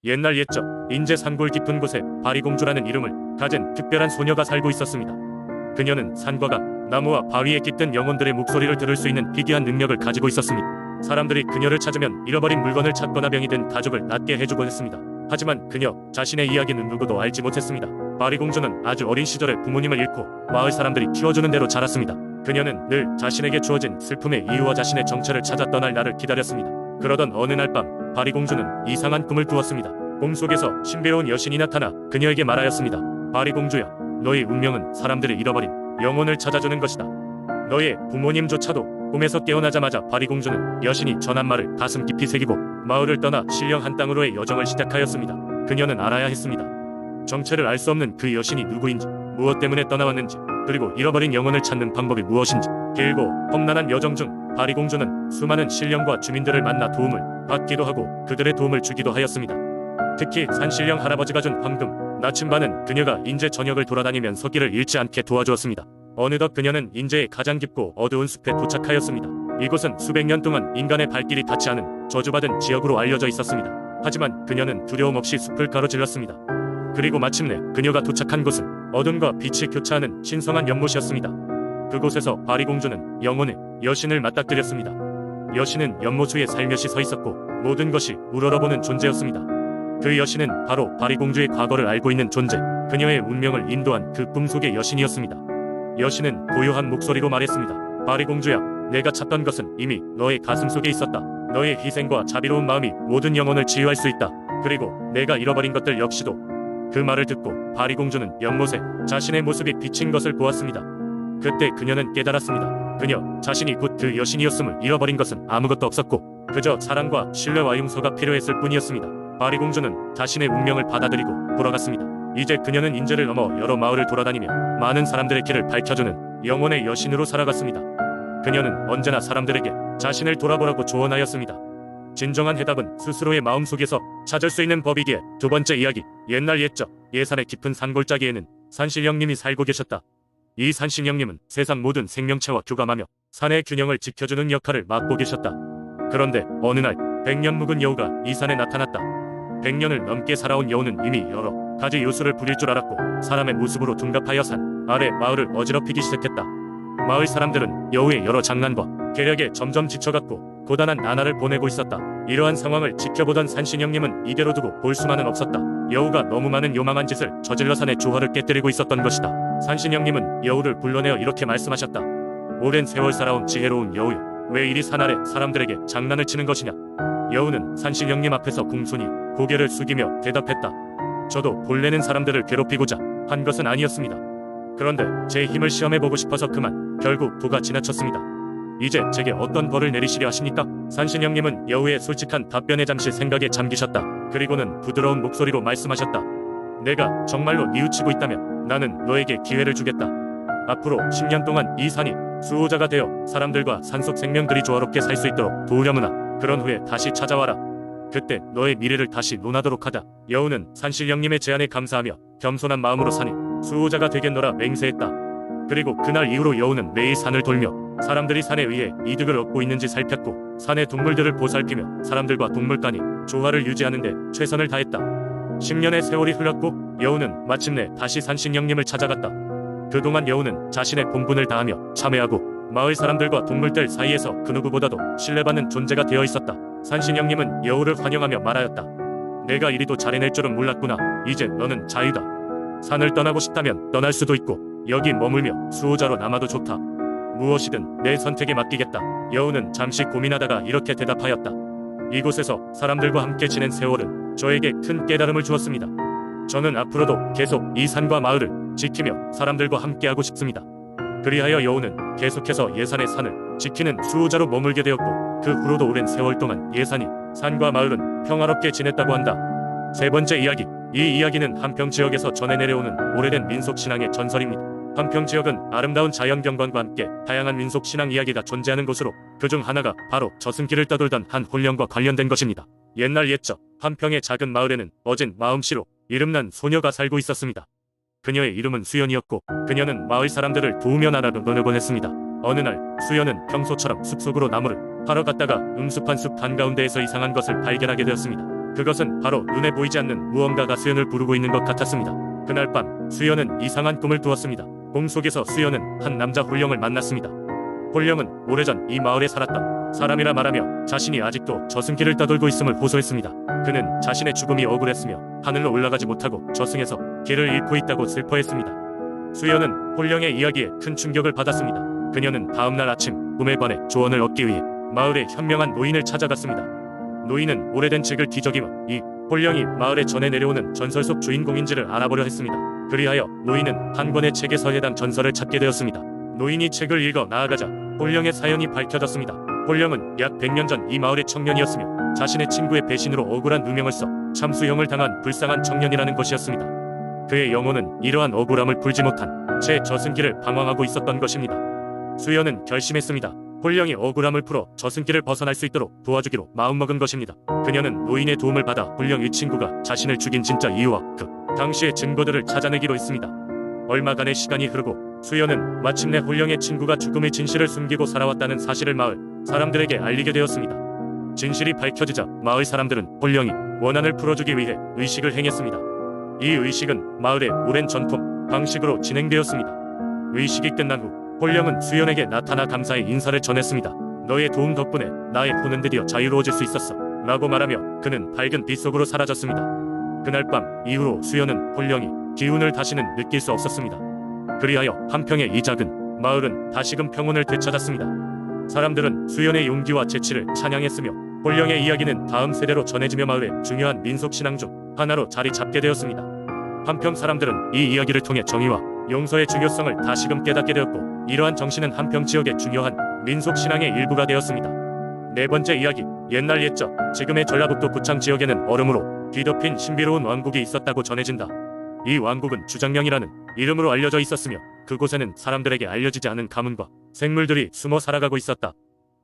옛날 옛적 인제 산골 깊은 곳에 바리공주라는 이름을 가진 특별한 소녀가 살고 있었습니다. 그녀는 산과 강, 나무와 바위에 깃든 영혼들의 목소리를 들을 수 있는 희귀한 능력을 가지고 있었습니다. 사람들이 그녀를 찾으면 잃어버린 물건을 찾거나 병이 든 가족을 낫게 해주곤 했습니다. 하지만 그녀 자신의 이야기는 누구도 알지 못했습니다. 바리공주는 아주 어린 시절에 부모님을 잃고 마을 사람들이 키워주는 대로 자랐습니다. 그녀는 늘 자신에게 주어진 슬픔의 이유와 자신의 정체를 찾아 떠날 날을 기다렸습니다. 그러던 어느 날 밤 바리공주는 이상한 꿈을 꾸었습니다. 꿈속에서 신비로운 여신이 나타나 그녀에게 말하였습니다. 바리공주야, 너의 운명은 사람들을 잃어버린 영혼을 찾아주는 것이다. 너의 부모님조차도 꿈에서 깨어나자마자 바리공주는 여신이 전한 말을 가슴 깊이 새기고 마을을 떠나 신령 한 땅으로의 여정을 시작하였습니다. 그녀는 알아야 했습니다. 정체를 알 수 없는 그 여신이 누구인지, 무엇 때문에 떠나왔는지, 그리고 잃어버린 영혼을 찾는 방법이 무엇인지. 길고 험난한 여정 중 바리공주는 수많은 신령과 주민들을 만나 도움을 받기도 하고 그들의 도움을 주기도 하였습니다. 특히 산신령 할아버지가 준 황금, 나침반은 그녀가 인제 전역을 돌아다니면서 길을 잃지 않게 도와주었습니다. 어느덧 그녀는 인제의 가장 깊고 어두운 숲에 도착하였습니다. 이곳은 수백 년 동안 인간의 발길이 닿지 않은 저주받은 지역으로 알려져 있었습니다. 하지만 그녀는 두려움 없이 숲을 가로질렀습니다. 그리고 마침내 그녀가 도착한 곳은 어둠과 빛이 교차하는 신성한 연못이었습니다. 그곳에서 바리공주는 영혼의 여신을 맞닥뜨렸습니다. 여신은 연못 위에 살며시 서 있었고 모든 것이 우러러보는 존재였습니다. 그 여신은 바로 바리공주의 과거를 알고 있는 존재, 그녀의 운명을 인도한 그 꿈속의 여신이었습니다. 여신은 고요한 목소리로 말했습니다. 바리공주야, 내가 찾던 것은 이미 너의 가슴 속에 있었다. 너의 희생과 자비로운 마음이 모든 영혼을 치유할 수 있다. 그리고 내가 잃어버린 것들 역시도. 그 말을 듣고 바리공주는 연못에 자신의 모습이 비친 것을 보았습니다. 그때 그녀는 깨달았습니다. 그녀 자신이 곧 그 여신이었음을 잃어버린 것은 아무것도 없었고 그저 사랑과 신뢰와 용서가 필요했을 뿐이었습니다. 바리공주는 자신의 운명을 받아들이고 돌아갔습니다. 이제 그녀는 인제를 넘어 여러 마을을 돌아다니며 많은 사람들의 길을 밝혀주는 영혼의 여신으로 살아갔습니다. 그녀는 언제나 사람들에게 자신을 돌아보라고 조언하였습니다. 진정한 해답은 스스로의 마음속에서 찾을 수 있는 법이기에. 두 번째 이야기. 옛날 옛적 예산의 깊은 산골짜기에는 산신령님이 살고 계셨다. 이 산신령님은 세상 모든 생명체와 교감하며 산의 균형을 지켜주는 역할을 맡고 계셨다. 그런데 어느 날 100년 묵은 여우가 이 산에 나타났다. 100년을 넘게 살아온 여우는 이미 여러 가지 요술을 부릴 줄 알았고 사람의 모습으로 둔갑하여 산 아래 마을을 어지럽히기 시작했다. 마을 사람들은 여우의 여러 장난과 계략에 점점 지쳐갔고 고단한 나날을 보내고 있었다. 이러한 상황을 지켜보던 산신령님은 이대로 두고 볼 수만은 없었다. 여우가 너무 많은 요망한 짓을 저질러 산의 조화를 깨뜨리고 있었던 것이다. 산신령님은 여우를 불러내어 이렇게 말씀하셨다. 오랜 세월 살아온 지혜로운 여우여, 왜 이리 산 아래 사람들에게 장난을 치는 것이냐. 여우는 산신령님 앞에서 공손히 고개를 숙이며 대답했다. 저도 본래는 사람들을 괴롭히고자 한 것은 아니었습니다. 그런데 제 힘을 시험해보고 싶어서 그만. 결국 도가 지나쳤습니다. 이제 제게 어떤 벌을 내리시려 하십니까? 산신령님은 여우의 솔직한 답변에 잠시 생각에 잠기셨다. 그리고는 부드러운 목소리로 말씀하셨다. 내가 정말로 뉘우치고 있다면 나는 너에게 기회를 주겠다. 앞으로 10년 동안 이 산이 수호자가 되어 사람들과 산속 생명들이 조화롭게 살 수 있도록 도우려무나. 그런 후에 다시 찾아와라. 그때 너의 미래를 다시 논하도록 하자. 여우는 산신령님의 제안에 감사하며 겸손한 마음으로 산이 수호자가 되겠노라 맹세했다. 그리고 그날 이후로 여우는 매일 산을 돌며 사람들이 산에 의해 이득을 얻고 있는지 살폈고 산의 동물들을 보살피며 사람들과 동물 간이 조화를 유지하는 데 최선을 다했다. 10년의 세월이 흘렀고 여우는 마침내 다시 산신령님을 찾아갔다. 그동안 여우는 자신의 본분을 다하며 참회하고 마을 사람들과 동물들 사이에서 그 누구보다도 신뢰받는 존재가 되어 있었다. 산신령님은 여우를 환영하며 말하였다. 내가 이리도 잘해낼 줄은 몰랐구나. 이제 너는 자유다. 산을 떠나고 싶다면 떠날 수도 있고 여기 머물며 수호자로 남아도 좋다. 무엇이든 내 선택에 맡기겠다. 여우는 잠시 고민하다가 이렇게 대답하였다. 이곳에서 사람들과 함께 지낸 세월은 저에게 큰 깨달음을 주었습니다. 저는 앞으로도 계속 이 산과 마을을 지키며 사람들과 함께하고 싶습니다. 그리하여 여우는 계속해서 예산의 산을 지키는 수호자로 머물게 되었고 그 후로도 오랜 세월 동안 예산이 산과 마을은 평화롭게 지냈다고 한다. 세 번째 이야기. 이 이야기는 한평 지역에서 전해 내려오는 오래된 민속신앙의 전설입니다. 한평 지역은 아름다운 자연경관과 함께 다양한 민속신앙 이야기가 존재하는 곳으로 그중 하나가 바로 저승길을 떠돌던 한 혼령과 관련된 것입니다. 옛날 옛적 한평의 작은 마을에는 어진 마음씨로 이름난 소녀가 살고 있었습니다. 그녀의 이름은 수연이었고 그녀는 마을 사람들을 도우며 나라로 노려곤 했습니다. 어느 날 수연은 평소처럼 숲속으로 나무를 파러 갔다가 음습한 숲 한가운데에서 이상한 것을 발견하게 되었습니다. 그것은 바로 눈에 보이지 않는 무언가가 수연을 부르고 있는 것 같았습니다. 그날 밤 수연은 이상한 꿈을 꾸었습니다. 꿈 속에서 수연은 한 남자 홀령을 만났습니다. 홀령은 오래전 이 마을에 살았던 사람이라 말하며 자신이 아직도 저승길을 떠돌고 있음을 호소했습니다. 그는 자신의 죽음이 억울했으며 하늘로 올라가지 못하고 저승에서 길을 잃고 있다고 슬퍼했습니다. 수연은 홀령의 이야기에 큰 충격을 받았습니다. 그녀는 다음날 아침 꿈에 관해 조언을 얻기 위해 마을의 현명한 노인을 찾아갔습니다. 노인은 오래된 책을 뒤적이며 이 홀령이 마을에 전해 내려오는 전설 속 주인공인지를 알아보려 했습니다. 그리하여 노인은 한 권의 책에서 해당 전설을 찾게 되었습니다. 노인이 책을 읽어 나아가자 홀령의 사연이 밝혀졌습니다. 홀령은 약 100년 전 이 마을의 청년이었으며 자신의 친구의 배신으로 억울한 누명을 써 참수형을 당한 불쌍한 청년이라는 것이었습니다. 그의 영혼은 이러한 억울함을 풀지 못한 채 저승길을 방황하고 있었던 것입니다. 수연은 결심했습니다. 홀령이 억울함을 풀어 저승길을 벗어날 수 있도록 도와주기로 마음먹은 것입니다. 그녀는 노인의 도움을 받아 홀령의 친구가 자신을 죽인 진짜 이유와 그 당시의 증거들을 찾아내기로 했습니다. 얼마간의 시간이 흐르고 수연은 마침내 홀령의 친구가 죽음의 진실을 숨기고 살아왔다는 사실을 마을 사람들에게 알리게 되었습니다. 진실이 밝혀지자 마을 사람들은 홀령이 원한을 풀어주기 위해 의식을 행했습니다. 이 의식은 마을의 오랜 전통 방식으로 진행되었습니다. 의식이 끝난 후 홀령은 수연에게 나타나 감사의 인사를 전했습니다. 너의 도움 덕분에 나의 혼은 드디어 자유로워질 수 있었어 라고 말하며 그는 밝은 빛 속으로 사라졌습니다. 그날 밤 이후로 수연은 홀령이 기운을 다시는 느낄 수 없었습니다. 그리하여 한평의 이 작은 마을은 다시금 평온을 되찾았습니다. 사람들은 수연의 용기와 재치를 찬양했으며 홀령의 이야기는 다음 세대로 전해지며 마을의 중요한 민속신앙 중 하나로 자리 잡게 되었습니다. 한평 사람들은 이 이야기를 통해 정의와 용서의 중요성을 다시금 깨닫게 되었고 이러한 정신은 한평 지역의 중요한 민속신앙의 일부가 되었습니다. 네 번째 이야기, 옛날 옛적 지금의 전라북도 고창 지역에는 얼음으로 뒤덮인 신비로운 왕국이 있었다고 전해진다. 이 왕국은 주장령이라는 이름으로 알려져 있었으며 그곳에는 사람들에게 알려지지 않은 가문과 생물들이 숨어 살아가고 있었다.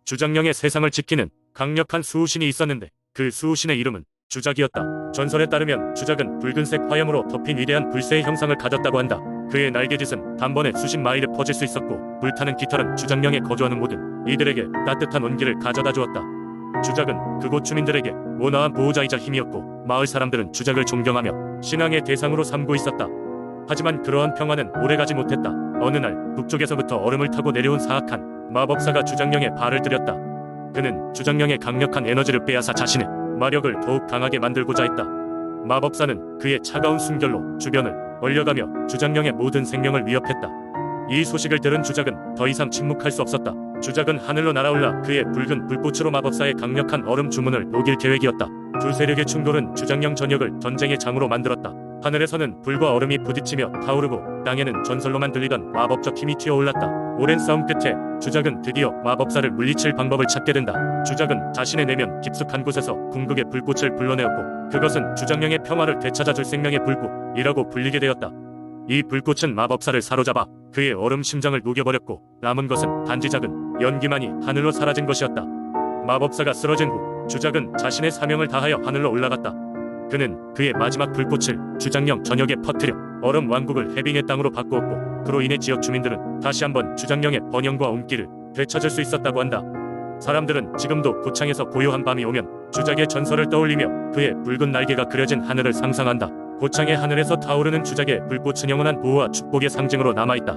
주장령의 세상을 지키는 강력한 수호신이 있었는데 그 수호신의 이름은 주작이었다. 전설에 따르면 주작은 붉은색 화염으로 덮인 위대한 불새의 형상을 가졌다고 한다. 그의 날개짓은 단번에 수십 마일에 퍼질 수 있었고 불타는 깃털은 주장령에 거주하는 모든 이들에게 따뜻한 온기를 가져다 주었다. 주작은 그곳 주민들에게 원화한 보호자이자 힘이었고 마을 사람들은 주작을 존경하며 신앙의 대상으로 삼고 있었다. 하지만 그러한 평화는 오래가지 못했다. 어느 날 북쪽에서부터 얼음을 타고 내려온 사악한 마법사가 주장령에 발을 들였다. 그는 주장령의 강력한 에너지를 빼앗아 자신의 마력을 더욱 강하게 만들고자 했다. 마법사는 그의 차가운 숨결로 주변을 얼려가며 주장령의 모든 생명을 위협했다. 이 소식을 들은 주작은 더 이상 침묵할 수 없었다. 주작은 하늘로 날아올라 그의 붉은 불꽃으로 마법사의 강력한 얼음 주문을 녹일 계획이었다. 두 세력의 충돌은 주장령 전역을 전쟁의 장으로 만들었다. 하늘에서는 불과 얼음이 부딪히며 타오르고 땅에는 전설로만 들리던 마법적 힘이 튀어올랐다. 오랜 싸움 끝에 주작은 드디어 마법사를 물리칠 방법을 찾게 된다. 주작은 자신의 내면 깊숙한 곳에서 궁극의 불꽃을 불러내었고 그것은 주장령의 평화를 되찾아줄 생명의 불꽃이라고 불리게 되었다. 이 불꽃은 마법사를 사로잡아 그의 얼음 심장을 녹여버렸고 남은 것은 단지 작은 연기만이 하늘로 사라진 것이었다. 마법사가 쓰러진 후 주작은 자신의 사명을 다하여 하늘로 올라갔다. 그는 그의 마지막 불꽃을 주장령 전역에 퍼뜨려 얼음 왕국을 해빙의 땅으로 바꾸었고 그로 인해 지역 주민들은 다시 한번 주장령의 번영과 온기를 되찾을 수 있었다고 한다. 사람들은 지금도 고창에서 고요한 밤이 오면 주작의 전설을 떠올리며 그의 붉은 날개가 그려진 하늘을 상상한다. 고창의 하늘에서 타오르는 주작의 불꽃은 영원한 보호와 축복의 상징으로 남아있다.